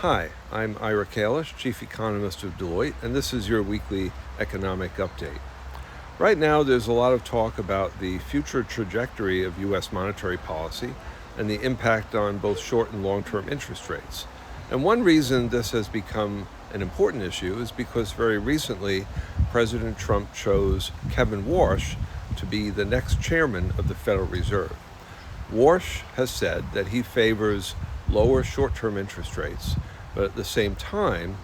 Hi, I'm Ira Kalish, Chief Economist of Deloitte, and this is your weekly economic update. Right now, there's a lot of talk about the future trajectory of U.S. monetary policy and the impact on both short and long-term interest rates. And one reason this has become an important issue is because very recently, President Trump chose Kevin Warsh to be the next chairman of the Federal Reserve. Warsh has said that he favors lower short-term interest rates, but at the same time,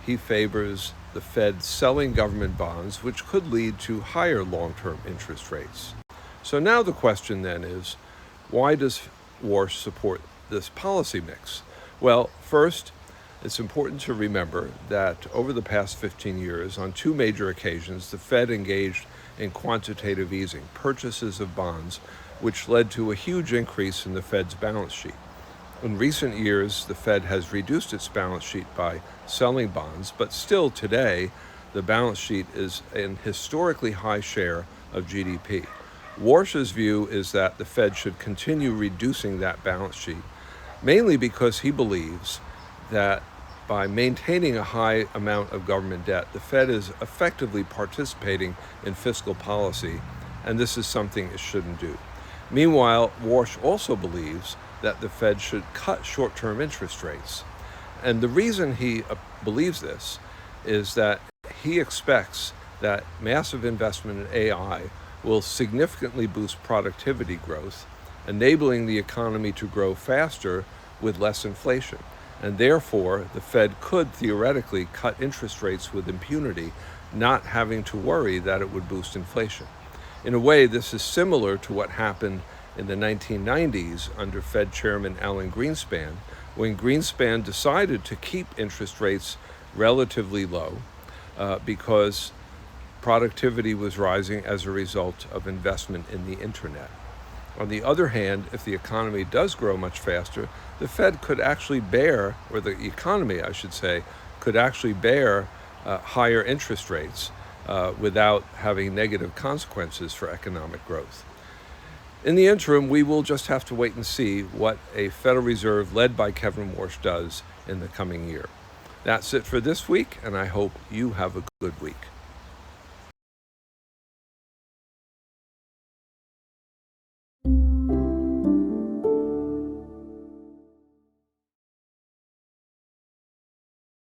he favors the Fed selling government bonds, which could lead to higher long-term interest rates. So now the question then is, why does Warsh support this policy mix? Well, first, it's important to remember that over the past 15 years, on two major occasions, the Fed engaged in quantitative easing, purchases of bonds, which led to a huge increase in the Fed's balance sheet. In recent years, the Fed has reduced its balance sheet by selling bonds, but still today, the balance sheet is an historically high share of GDP. Warsh's view is that the Fed should continue reducing that balance sheet, mainly because he believes that by maintaining a high amount of government debt, the Fed is effectively participating in fiscal policy, and this is something it shouldn't do. Meanwhile, Warsh also believes that the Fed should cut short-term interest rates. And the reason he believes this is that he expects that massive investment in AI will significantly boost productivity growth, enabling the economy to grow faster with less inflation. And therefore, the Fed could theoretically cut interest rates with impunity, not having to worry that it would boost inflation. In a way, this is similar to what happened in the 1990s under Fed Chairman Alan Greenspan, when Greenspan decided to keep interest rates relatively low because productivity was rising as a result of investment in the internet. On the other hand, if the economy does grow much faster, the Fed could actually bear, or the economy, I should say, could actually bear higher interest rates without having negative consequences for economic growth. In the interim, we will just have to wait and see what a Federal Reserve led by Kevin Warsh does in the coming year. That's it for this week, and I hope you have a good week.